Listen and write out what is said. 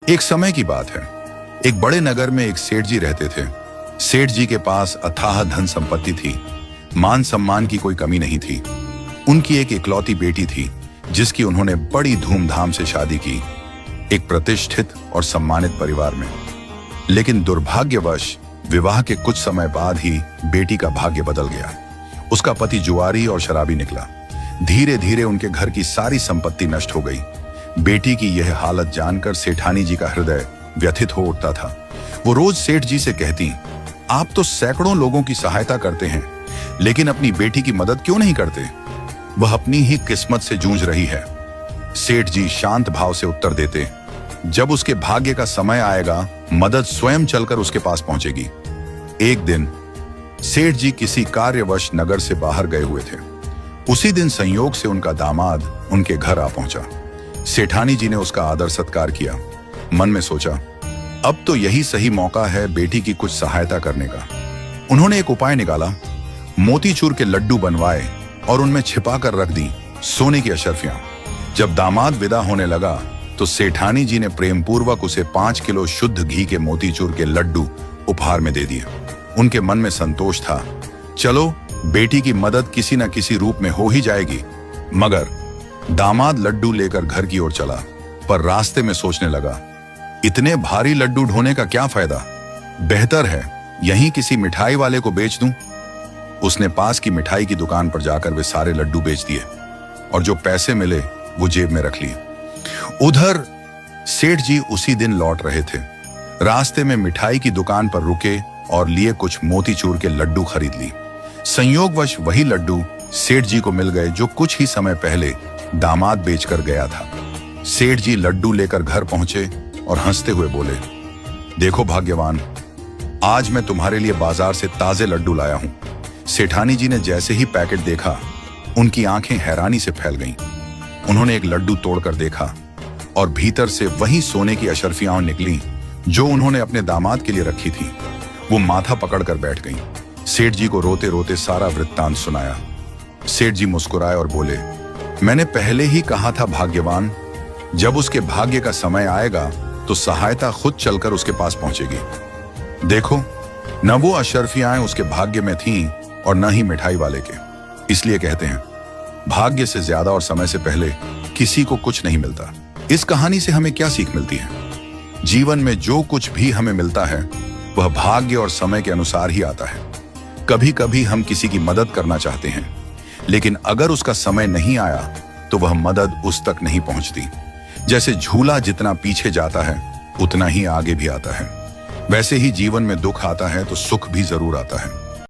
एक समय की बात है। एक बड़े नगर में एक सेठ जी रहते थे। सेठ जी के पास अथाह धन संपत्ति थी। मान सम्मान की कोई कमी नहीं थी। उनकी एक इकलौती बेटी थी जिसकी उन्होंने बड़ी धूमधाम से शादी की, एक प्रतिष्ठित और सम्मानित परिवार में। लेकिन दुर्भाग्यवश विवाह के कुछ समय बाद ही बेटी का भाग्य बदल गया। उसका पति जुआरी और शराबी निकला। धीरे धीरे उनके घर की सारी संपत्ति नष्ट हो गई। बेटी की यह हालत जानकर सेठानी जी का हृदय व्यथित हो उठता था। वो रोज सेठ जी से कहती, आप तो सैकड़ों लोगों की सहायता करते हैं, लेकिन अपनी बेटी की मदद क्यों नहीं करते? वह अपनी ही किस्मत से जूझ रही है। सेठ जी शांत भाव से उत्तर देते, जब उसके भाग्य का समय आएगा, मदद स्वयं चलकर उसके पास पहुंचेगी। एक दिन सेठ जी किसी कार्यवश नगर से बाहर गए हुए थे। उसी दिन संयोग से उनका दामाद उनके घर आ पहुंचा। सेठानी जी ने उसका आदर सत्कार किया। मन में सोचा, अब तो यही सही मौका है बेटी की कुछ सहायता करने का। उन्होंने एक उपाय निकाला। मोतीचूर के लड्डू बनवाए और उनमें छिपा कर रख दी सोने की अशर्फियां। जब दामाद विदा होने लगा तो सेठानी जी ने प्रेमपूर्वक उसे 5 किलो शुद्ध घी के मोतीचूर के लड्डू उपहार में दे दिए। उनके मन में संतोष था, चलो बेटी की मदद किसी न किसी रूप में हो ही जाएगी। मगर दामाद लड्डू लेकर घर की ओर चला, पर रास्ते में सोचने लगा, इतने भारी लड्डू ढोने का क्या फायदा? बेहतर है यहीं किसी मिठाई वाले को बेच दूं। उसने पास की मिठाई की दुकान पर जाकर वे सारे लड्डू बेच दिए और जो पैसे मिले वो जेब में रख लिए। उधर सेठ जी उसी दिन लौट रहे थे। रास्ते में मिठाई की दुकान पर रुके और लिए कुछ मोतीचूर के लड्डू खरीद ली। संयोगवश वही लड्डू सेठ जी को मिल गए जो कुछ ही समय पहले दामाद बेचकर गया था। सेठ जी लड्डू लेकर घर पहुंचे और हंसते हुए बोले, देखो भाग्यवान, आज मैं तुम्हारे लिए बाजार से ताजे लड्डू लाया हूं। सेठानी जी ने जैसे ही पैकेट देखा, उनकी आंखें हैरानी से फैल गईं। उन्होंने एक लड्डू तोड़कर देखा और भीतर से वही सोने की अशर्फियां निकली जो उन्होंने अपने दामाद के लिए रखी थी। वो माथा पकड़कर बैठ गईं। सेठ जी को रोते रोते सारा वृत्तांत सुनाया। सेठ जी मुस्कुराए और बोले, मैंने पहले ही कहा था भाग्यवान, जब उसके भाग्य का समय आएगा तो सहायता खुद चलकर उसके पास पहुंचेगी। देखो, न वो अशर्फियां उसके भाग्य में थीं और न ही मिठाई वाले के। इसलिए कहते हैं, भाग्य से ज्यादा और समय से पहले किसी को कुछ नहीं मिलता। इस कहानी से हमें क्या सीख मिलती है? जीवन में जो कुछ भी हमें मिलता है वह भाग्य और समय के अनुसार ही आता है। कभी कभी हम किसी की मदद करना चाहते हैं, लेकिन अगर उसका समय नहीं आया तो वह मदद उस तक नहीं पहुंचती। जैसे झूला जितना पीछे जाता है उतना ही आगे भी आता है, वैसे ही जीवन में दुख आता है तो सुख भी जरूर आता है।